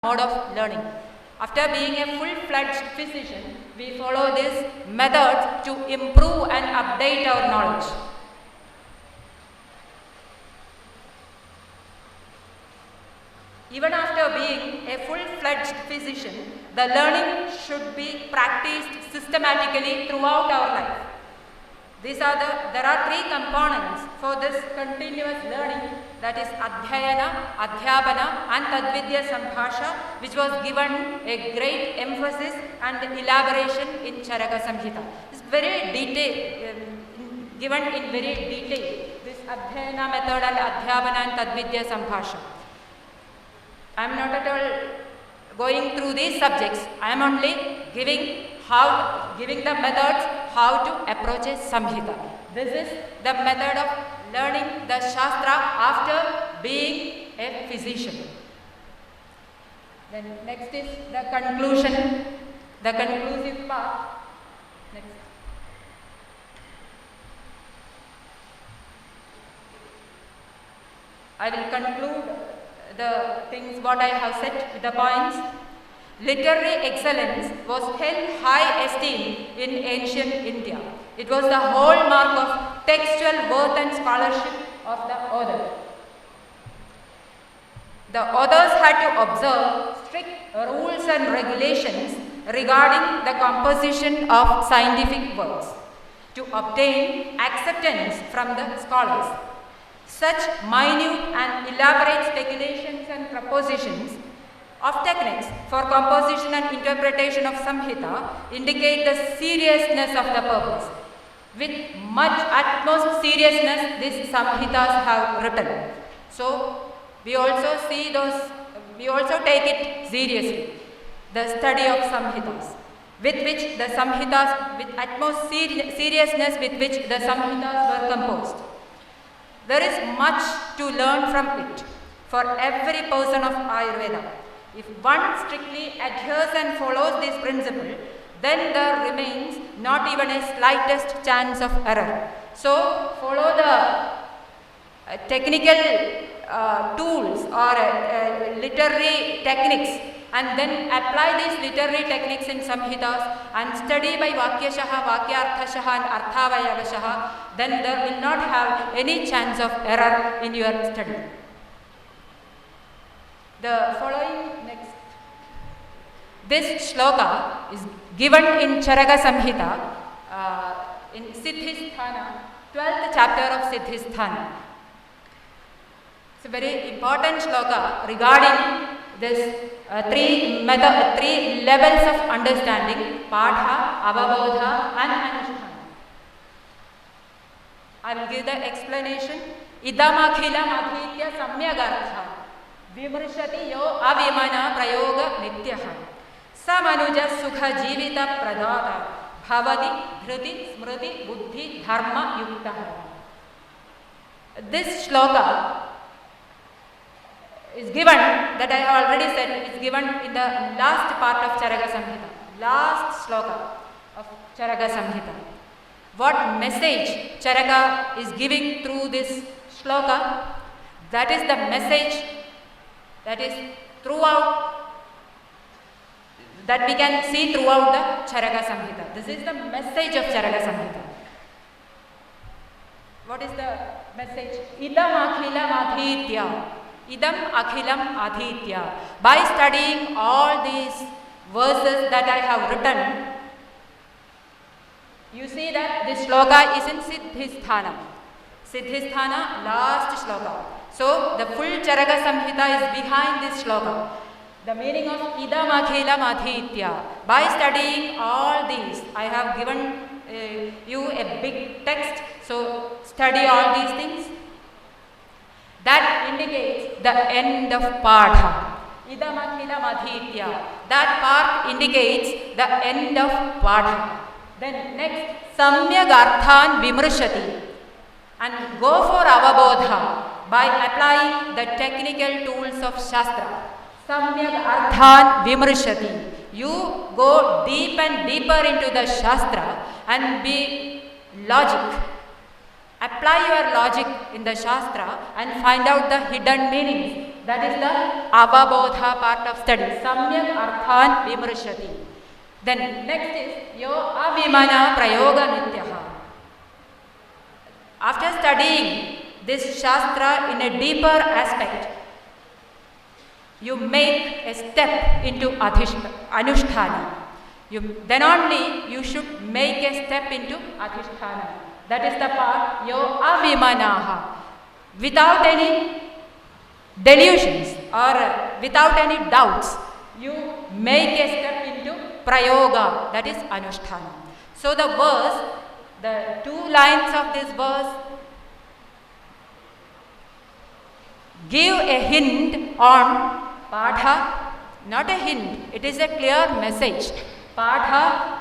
mode of learning. After being a full-fledged physician, we follow these methods to improve and update our knowledge. Even after being a full-fledged physician, the learning should be practiced systematically throughout our life. There are three components for this continuous learning, that is Adhyayana, Adhyapana and Tadvidya Sambhasha, which was given a great emphasis and elaboration in Charaka Samhita. It's very given in very detail, this Adhyayana method and Adhyapana and Tadvidya Sambhasha. I am not at all going through these subjects. I am only giving the methods how to approach a Samhita. This is the method of learning the Shastra after being a physician. Then next is the conclusion, the conclusive part. Next. I will conclude the things what I have said with the points. Literary excellence was held high esteem in ancient India. It was the hallmark of textual worth and scholarship of the author. The authors had to observe strict rules and regulations regarding the composition of scientific works to obtain acceptance from the scholars. Such minute and elaborate speculations and propositions of techniques for composition and interpretation of Samhita indicate the seriousness of the purpose. With much utmost seriousness, these Samhitas have written. So, we also take it seriously, the study of Samhitas, with which the Samhitas, with utmost seriousness with which the Samhitas were composed. There is much to learn from it for every person of Ayurveda. If one strictly adheres and follows this principle, then there remains not even a slightest chance of error. So, follow the technical tools or literary techniques, and then apply these literary techniques in Samhitas and study by Vakyashaha, Vakyarthashaha and Arthavayavashaha, then there will not have any chance of error in your study. The following next. This shloka is given in Charaka Samhita in Siddhisthana, 12th chapter of Siddhisthana. It's a very important shloka regarding this three levels of understanding: Padha, Avabodha and Anushtana. I will give the explanation. Idam akhilam adhitya samyagartha vimrshati yo avimana prayoga nityaha samanuja sukha jivita pradata bhavati dhriti smriti buddhi dharma yuktaha. This shloka is given, that I have already said, is given in the last part of Charaka Samhita, last shloka of Charaka Samhita. What message Charaka is giving through this shloka? That is the message that is throughout, that we can see throughout the Charaka Samhita. This is the message of Charaka Samhita. What is the message? Idam akhilam adhitya. Idam akhilam adhitya. By studying all these verses that I have written, you see that this shloka is in Siddhisthana. Siddhisthana, last shloka. So, the full Charaka Samhita is behind this shloka. The meaning of Idam akhilam adhitya. By studying all these, I have given you a big text. So, study all these things. That indicates the end of Padha. Idam akhilam adhitya. That part indicates the end of Padha. Then next, Samyak arthan vimrshati. And go for Avabodha by applying the technical tools of Shastra. Samyak arthan vimrshati. You go deep and deeper into the Shastra and be logic. Apply your logic in the Shastra and find out the hidden meanings. That is the avabodha part of study. Samyak arthan vimrishati. Then next is yo avimana prayoga nityaha. After studying this shastra in a deeper aspect, you make a step into anusthana. Then only you should make a step into adhisthana. That is the part yo avimanaha. Without any delusions or without any doubts, you make a step into prayoga, that is anusthana. So the verse, the 2 lines of this verse give a hint on padha, not a hint, it is a clear message. Padha,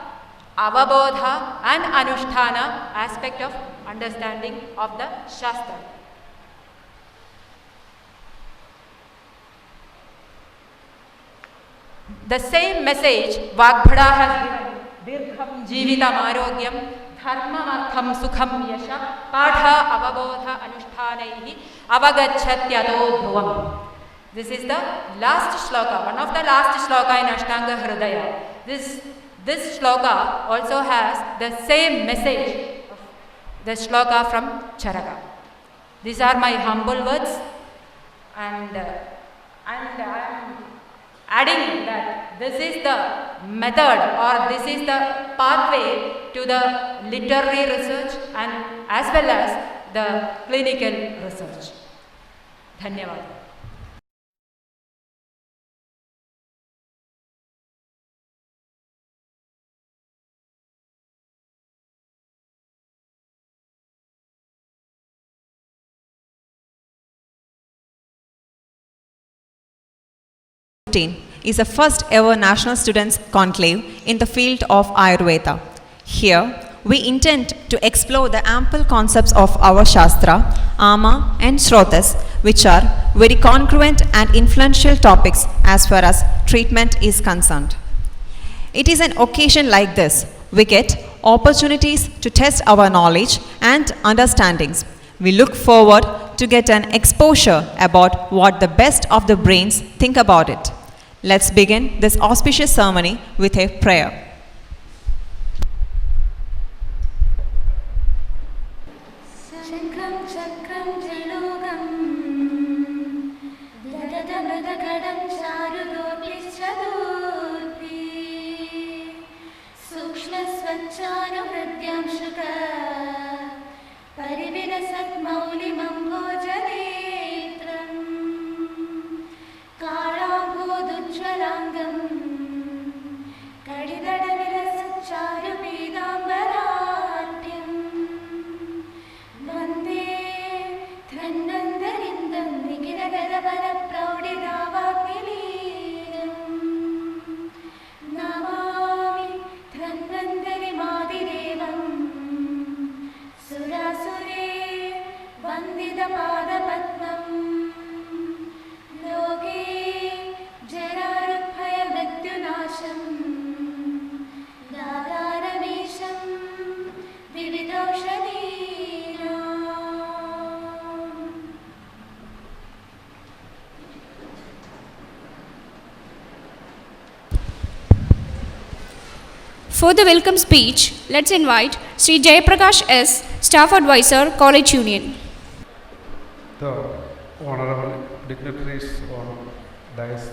avabodha and anusthana aspect of understanding of the Shastra. The same message Vagbhada has given. Dirgham Jeevitam Arogyam Dharmamartham Sukham Yasha Padha Avabodha Anushthanaihi Avagachatyato Dhruvam. This is the last shloka, one of the last shloka in Ashtanga Hridaya. This shloka also has the same message of the shloka from Charaka. These are my humble words, and I am adding that this is the method or this is the pathway to the literary research and as well as the clinical research. Dhanyavad. Is the first ever National Students Conclave in the field of Ayurveda. Here, we intend to explore the ample concepts of our Shastra, Ama and Shrotas, which are very congruent and influential topics as far as treatment is concerned. It is an occasion like this we get opportunities to test our knowledge and understandings. We look forward to get an exposure about what the best of the brains think about it. Let's begin this auspicious ceremony with a prayer. For the welcome speech, let's invite Sri Jayaprakash S., Staff Advisor, College Union. The honorable dignitaries on dais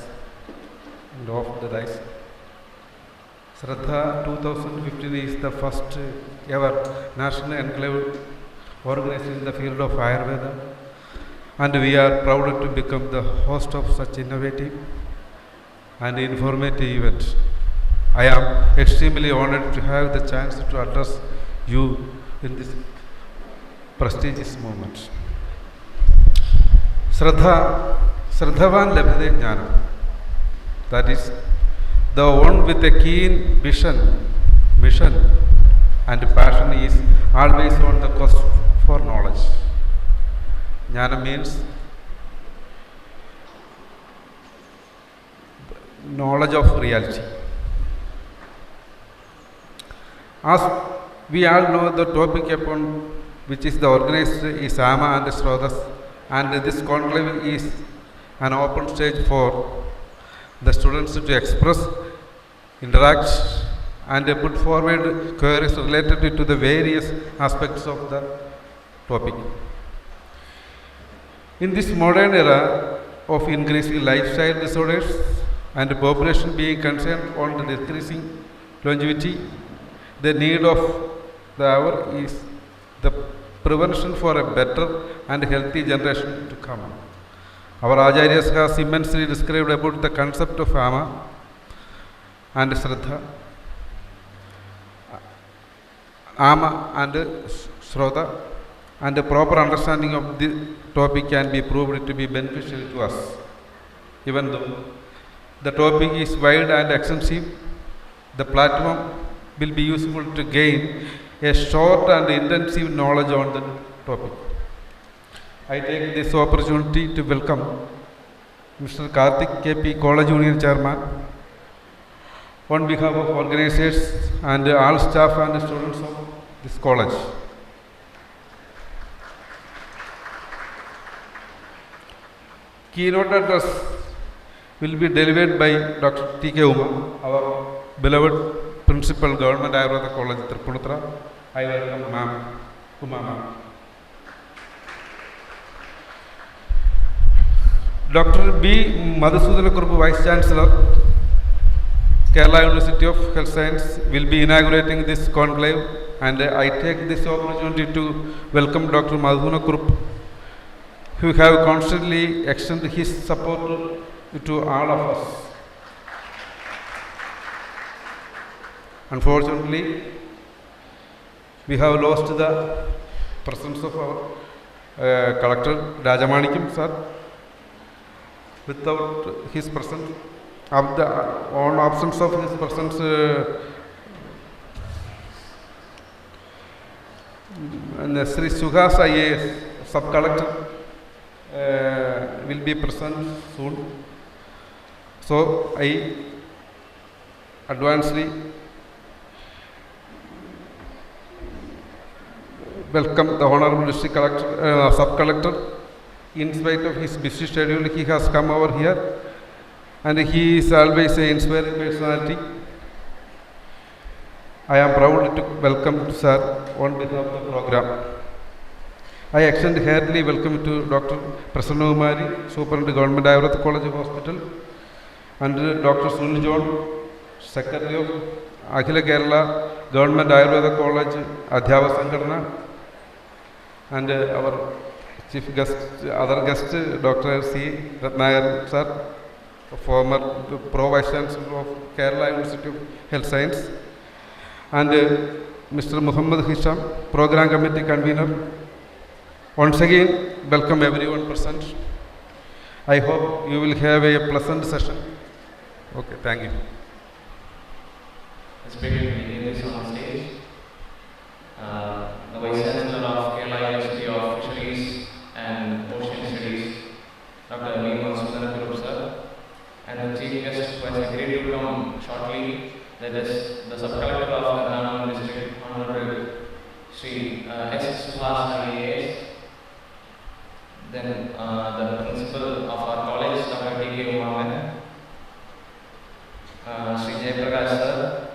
and off the dais. Shraddha 2015 is the first ever National Enclave organized in the field of Ayurveda, and we are proud to become the host of such innovative and informative event. I am extremely honored to have the chance to address you in this prestigious moment. Shraddhavan Labhade Jnana. That is, the one with a keen vision, mission and passion is always on the quest for knowledge. Jnana means knowledge of reality. As we all know, the topic upon which is the organized is Ama and Shrotas, and this conclave is an open stage for the students to express, interact, and put forward queries related to the various aspects of the topic. In this modern era of increasing lifestyle disorders and population being concerned on the decreasing longevity, the need of the hour is the prevention for a better and healthy generation to come. Our Acharyas has immensely described about the concept of Ama and Shraddha. Ama and Shraddha, and a proper understanding of the topic can be proved to be beneficial to us. Even though the topic is wide and extensive, the platform will be useful to gain a short and intensive knowledge on the topic. I take this opportunity to welcome Mr. Karthik KP, College Union Chairman, on behalf of organizers and all staff and students of this college. Keynote address will be delivered by Dr. T.K. Uma, our beloved Principal, Government Ayurveda College, Tripunithura. I welcome Ma'am, Uma Ma'am. Dr. B. Madhusudana Kurupu, Vice Chancellor, Kerala University of Health Science, will be inaugurating this conclave, and I take this opportunity to welcome Dr. Madhusudana Kurupu, who have constantly extended his support to all of us. Unfortunately, we have lost the presence of our Collector Rajamanikim sir. Without his presence, on absence of his presence, Sri Suhas IAS, Sub-Collector, will be present soon. So I advancedly welcome the Honorable District Collector, Sub-Collector. In spite of his busy schedule, he has come over here, and he is always an inspiring personality. I am proud to welcome sir on behalf of the program. I extend heartily welcome to Dr. Prasanna Kumari, Superintendent Government Ayurveda College Hospital, and Dr. Sunil John, Secretary of Akhila Kerala Government Ayurveda College, Adhyava Sanghadana, and our Chief guest, other guest, Dr. C. Ratnagar sir, former Pro Vice Chancellor of Kerala University of Health Science, and Mr. Muhammad Hisham, Program Committee Convener. Once again, welcome everyone present. I hope you will have a pleasant session. Okay, thank you. Let's begin meeting this on stage. The Vice Chancellor of Kerala University of Fisheries and Ocean Studies, Dr. V. Madhusudana Kurupu sir, and the Chief Guest who has agreed to come shortly, that is the Sub-Collector of Ernakulam District, Honorable Sri S. Suhas IAS, then the Principal of our college, Dr. T.K. Uma, Sri Jayaprakash sir,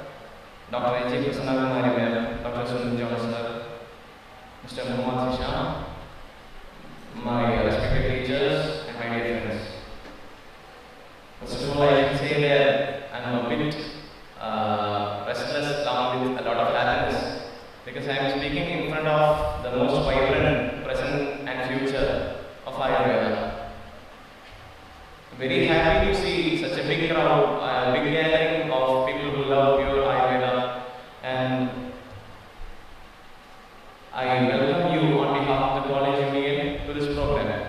Dr. H. Prasanna Kumari ma'am, Dr. Sunil John sir, Mr. Muhammad Hisham, my respected teachers and my dear friends. First of all, I can say that I am a bit restless along with a lot of happiness, because I am speaking in front of the most vibrant present and future of Ayurveda. Very happy to see such a big crowd, a big gathering of people who love pure Ayurveda, and I welcome you on behalf of the College Union to this program.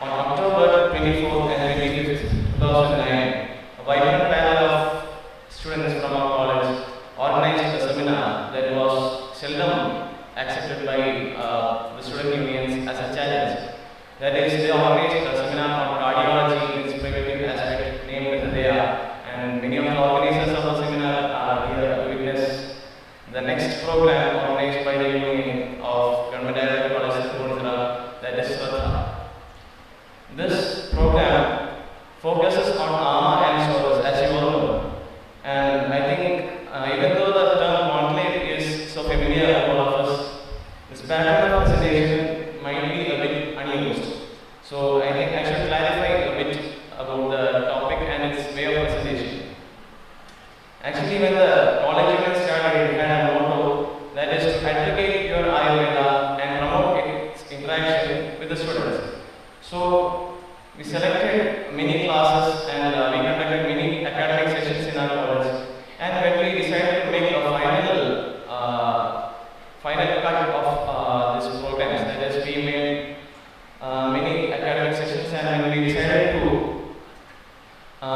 On October 24th and 25th, 2009, a vibrant panel of students from our college organized a seminar that was seldom accepted by the student unions as a challenge. That is, they organized a seminar on cardiology inspired focuses on Ama and Shodas, as you all know. And I think even though the term conclave is so familiar to all of us, this pattern of presentation might be a bit unused. So I think I should clarify a bit about the topic and its way of presentation. Actually, when the college event started, it had a motto that is to advocate your Ayurveda and promote its interaction with the students. So we selected many classes and we conducted many academic sessions in our college. And when we decided to make a final cut of this program, that is, we made many academic sessions, and when we decided to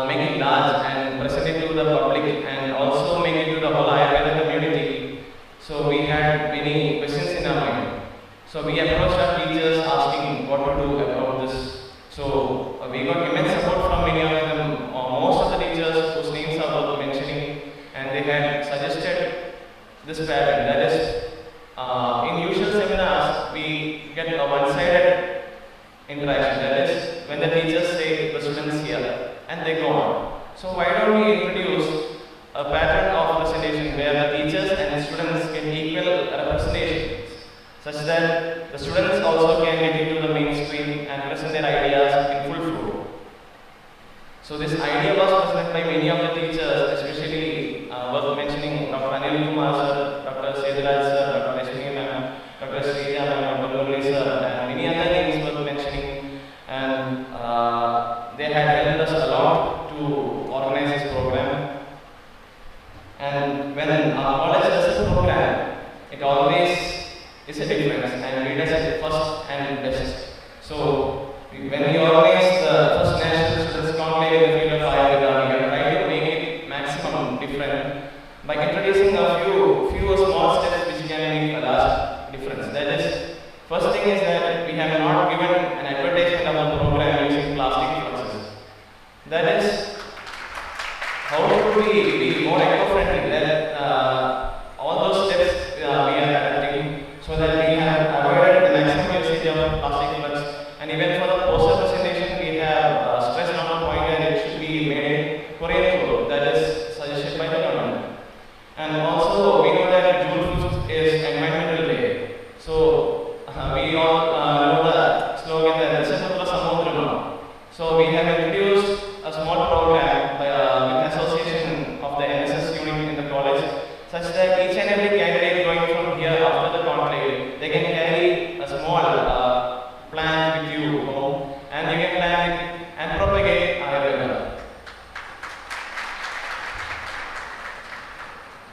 make it large and present it to the public and also make it to the whole Ayurveda community, so we had many questions in our mind. So we approached our teachers asking what to do about this. So we got immense support from many of them, most of the teachers whose names are worth mentioning, and they had suggested this pattern. That is, in usual seminars, we get a one-sided interaction. That is, when the teachers say the students here, and they go on. So why don't we introduce a pattern of presentation where the teachers and students get equal representations, such that the students also can get into the mainstream and present their ideas in full flow. So this idea was presented by many of the teachers, especially worth mentioning Dr. Anil Kumar sir, Dr. Seduraj sir, Dr. Rashmi ma'am, Dr. Sreeja ma'am, Dr. Murali sir, and many other names worth mentioning. And they had helped us a lot to organize this program. And when our college does a program, it always is a difference, and we does it first and best. So when we organize the first National Students Conclave in the field of Ayurveda, we have tried to make it maximum different by introducing a few small steps which can make a large difference. That is, first thing is that we have not given an advertisement of the program using plastic fluxes. That is, how should we be more eco-friendly? That all those steps we are adapting so that we have avoided the maximum usage of plastic flux. And even for the poster presentation, we have stressed on the point that it should be made in Korean flow. That is suggested by the government. And also, we know that June 5th is Environmental Day. So we all know the slogan that Dasaputla Samudram. So we have introduced a small program with association of the NSS unit in the college, such that each and every candidate going from here after the conclave, they can carry a small plant with you home, and you can plant it and propagate Ayurveda.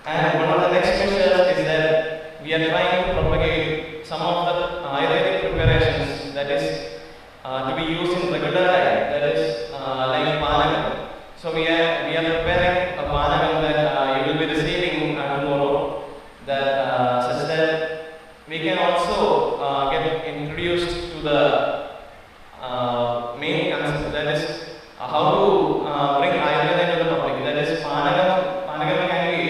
And one of the next measures is that we are trying to propagate some of the Ayurvedic preparations that is to be used in regular diet, that is like Panagam. So we are preparing a Panagam that you will be receiving tomorrow, that such that we can also get introduced to the main concept, that is how to bring Ayurveda into the public. That is, Panagam can be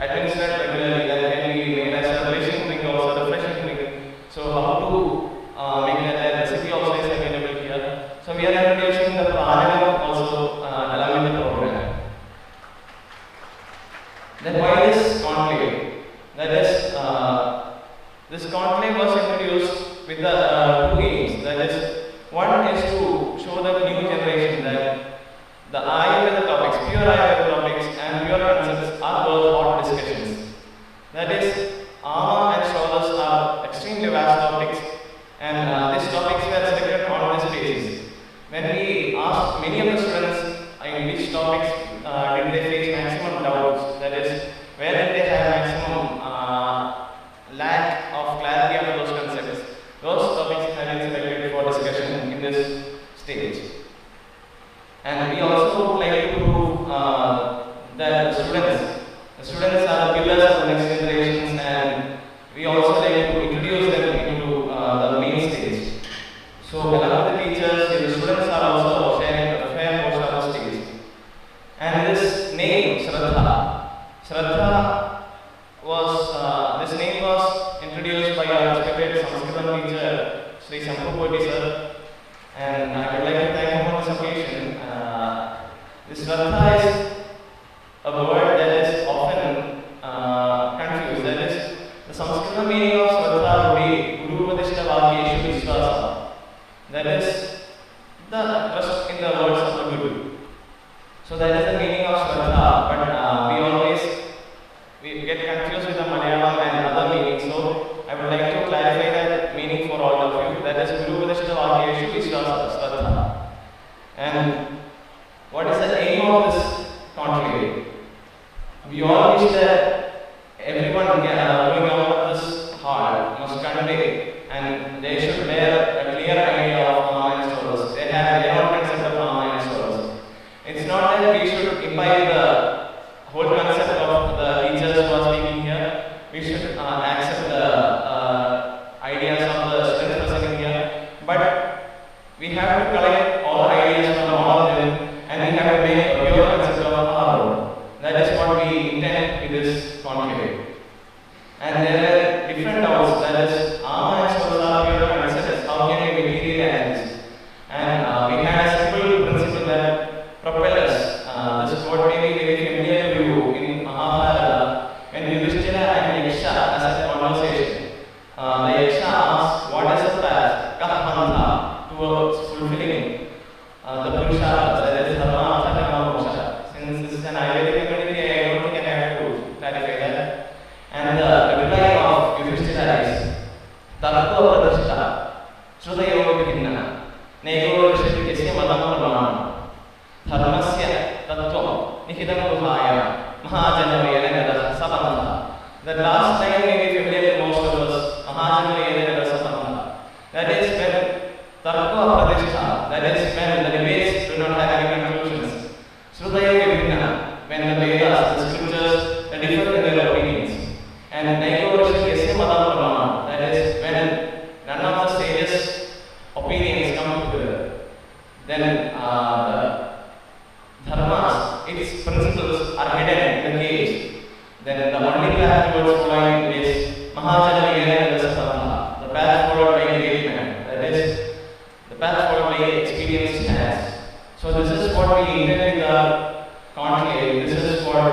administered regularly, that can be made as a refreshing drink, also refreshing drink. So how to make that recipe also is available here. So we are introducing the Panagam also along with the program. Then why this conclave? That is, this conclave was introduced with the two aims. That is, one is to show the new generation that the Ayurveda topics, pure Ayurveda topics and pure concepts are worth hot discussions. That is, Ama and Shodas are extremely vast topics, and these topics were selected on this basis. When we asked many of the students in which topics did they face maximum doubts, that is, where did they have maximum lack of clarity of those concepts, those topics have been selected for discussion in this stage. And we also would like to prove that the students are the pillars of the next generations, and we also like to introduce them into the main stage. So along with the teachers, the students are also sharing a fair portion of the stage. And this name, Shraddha was, this name was introduced by our respected Sanskrit teacher, Sri Shampukoti sir. And I would like to thank him on this occasion. This Shraddha is a word that is often confused. That is, the Sanskrit meaning of Shraddha would be Guru Upadishta Vakyeshu Vishwasa. That is the trust in the words of the Guru. So that is the meaning of Shraddha. But we get confused with the Malayalam and other meanings. So I would like to clarify that meaning for all of you. That is Guru Upadishta Vakyeshu Vishwasa Shraddha. And what is the aim of this conclave? We all wish that everyone going out of this hall must convey and they should bear a clear idea of Amma and Soros. They have their own concept of Amma and Soros. It's not that we should imbibe the whole concept of the teachers who are speaking here. We should accept the ideas of the students present here. But we have to collect all ideas from all of them and we have to make a pure concept of our own. That is what we intend with this conclave. And there are different doubts, that is, Amma and Soros are pure concepts, how can we materialize this? And we had a simple principle that propels this quote may be very familiar to you in Mahabharata when Yudhishthira and Yaksha has a conversation. The Yaksha asks, what is the path, Kahpantha, towards fulfilling the Purusharthas, that is Dharma, Artha, Kama, Moksha. Since this is an Ayurvedic community, I don't think I have to clarify that. And the reply of Yudhishthira is, Tattva Pradhishta, Shrutayoga Vikinna, Nego Rishikesya Madam Pramanam, Dharmasya Tattvam, Nihidam Guhaya, Mahajanavayana Sabandha. The last line may be familiar to most of us, Mahajanavayana Sabandha. That is when Tattva Pradhishta, that is when the debates do not have any conclusions. Shrutayoga Vikinna, when the Vedas, the scriptures, differ in their opinions. And Nego Rishikesya Madam Pramanam, that is when none of the sages' opinions come together. Then the dharmas, its principles are hidden in the caves. Then the only path towards following is Mahajanavayana Sabandha, the path followed by engagement, that is the path followed by experienced hands. So this is what we intend with our conclave. This is what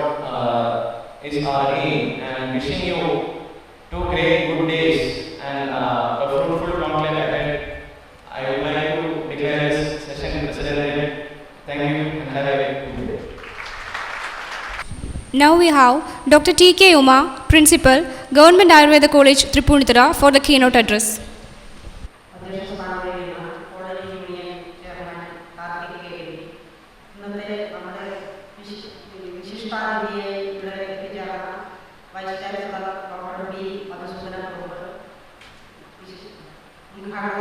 is our aim, and wishing you 2 great good days and a fruitful conclave ahead. I would like to declare this session president. Thank you and have a good day. Now we have Dr. T.K. Uma, Principal, Government Ayurveda College, Tripunithura, for the keynote address. Nah,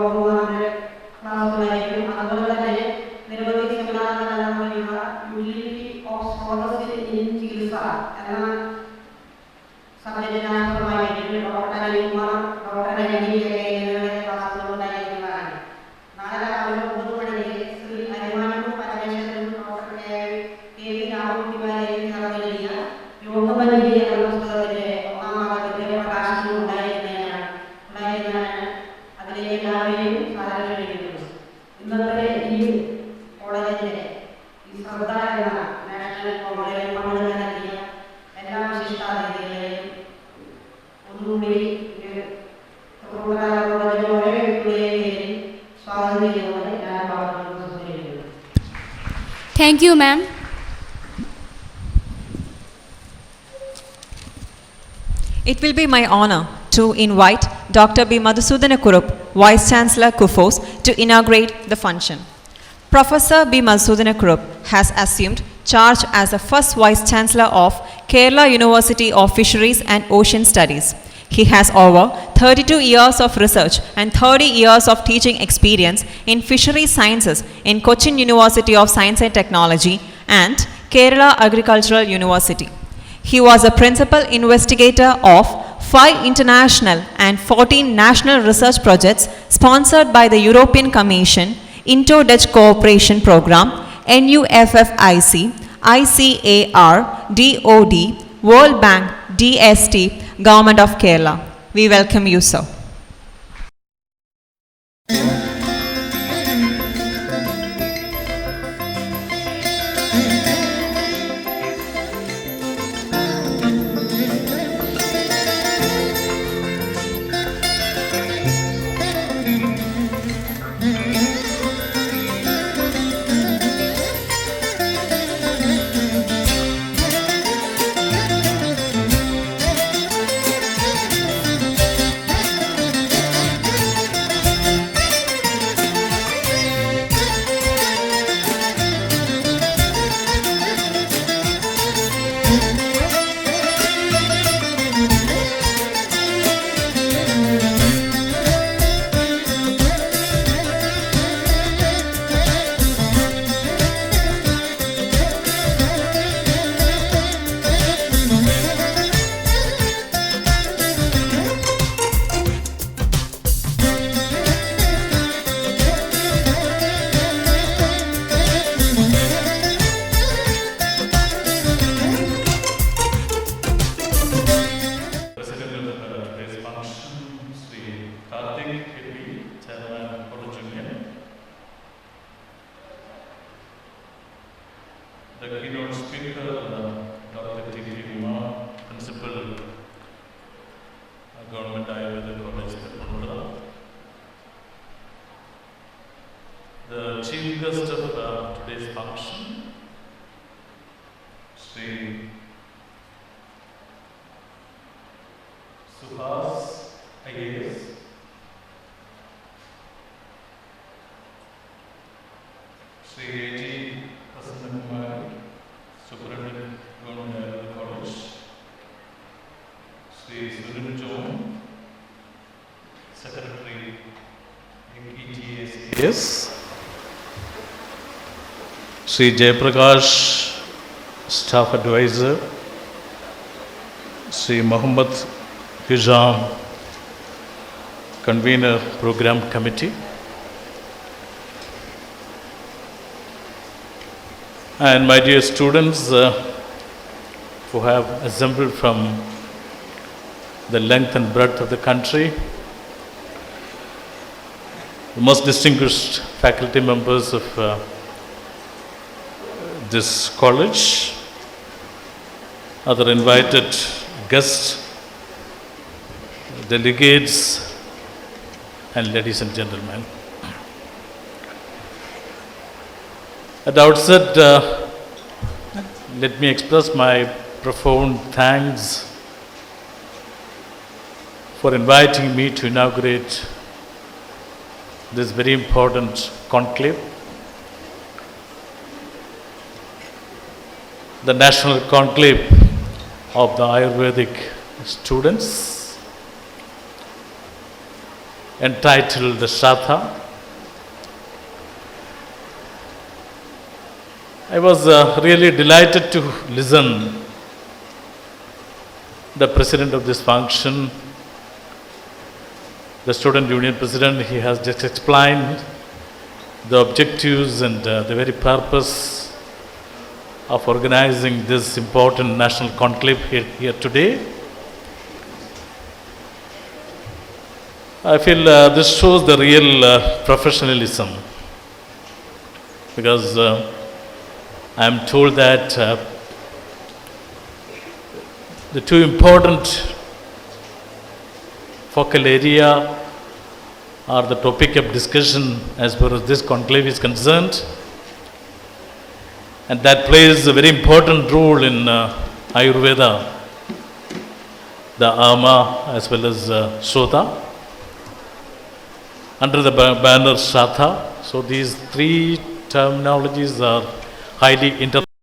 ബഹുമാനന്റെ ക്ലാസ്സുകളായിരിക്കും. അതുപോലെ തന്നെ നിരവധി സെമിനാറുകളെല്ലാം utility of സ്രോതസ് in ചികിത്സ എന്ന സബ്ജക്റ്റിനാസ്പദമായിട്ട് doctor Anilkumar, doctor Ranji എന്നിവരുടെ ക്ലാസ്സുകൾ ഉണ്ടായിരിക്കുന്നതാണ്. നാളെ രാവിലെ 9 മണിക്ക് Shri Arimanoor Parameswaran, doctor K V Ramakumaran നടത്തിയ യോഗബന്ധി എന്ന പുസ്തകത്തിന്റെ 1ാം ഭാഗത്തിന്റെ പ്രകാശനം ഉണ്ടായിരുന്നതാണ്. അതിലേക്ക് എല്ലാവരെയും സ്വാഗതം ചെയ്യുന്നു. ഇന്നത്തെ ഈ കോളേജിന്റെ ഈ ശ്രദ്ധ എന്ന നാഷണൽ കോൺക്ലേവിൽ പങ്കെടുക്കാൻ നൽകിയ എല്ലാ വിശിഷ്ടാതിഥികളെയും ഒന്നുകൂടി കോളേജിലെ ഓരോ വ്യക്തികളെയും സ്വാഗതം ചെയ്യുന്നത് ഞാൻ ഭാഗത്തുനിന്ന് സൂചിപ്പിക്കുന്നു. Thank you, ma'am. It will be my honor to invite Dr. B. Madhusudana Kurup, Vice Chancellor KUFOS, to inaugurate the function. Professor B. Madhusudana Kurup has assumed charge as the first Vice Chancellor of Kerala University of Fisheries and Ocean Studies. He has over 32 years of research and 30 years of teaching experience in fisheries sciences in Cochin University of Science and Technology and Kerala Agricultural University. He was a principal investigator of 5 international and 14 national research projects sponsored by the European Commission, Indo-Dutch Cooperation Programme, NUFFIC, ICAR, DOD, World Bank, DST, Government of Kerala. We welcome you, sir. The keynote speaker, Dr. T. P. Kumar, Principal, Government Ayurveda College, Tripura. The chief guest of today's function, Sri Suhas IAS, Sri A.G. Prasanna Kumari, Superintendent, Government Ayurveda College, Sri Sunil John, Secretary, ETACS, Sri Jayaprakash, Staff Advisor, Sri Muhammad Hizam, Convener, Program Committee, and my dear students who have assembled from the length and breadth of the country, the most distinguished faculty members of this college, other invited guests, delegates, and ladies and gentlemen. At the outset, let me express my profound thanks for inviting me to inaugurate this very important conclave, the National Conclave of the Ayurvedic Students. entitled Shratha. I was really delighted to listen the president of this function, the student union president. He has just explained the objectives and the very purpose of organizing this important national conclave here today. I feel this shows the real professionalism, because I am told that the two important focal area are the topic of discussion as far as this conclave is concerned, and that plays a very important role in Ayurveda, the Ama as well as Shrota, under the banner Shratha. So these three terminologies are highly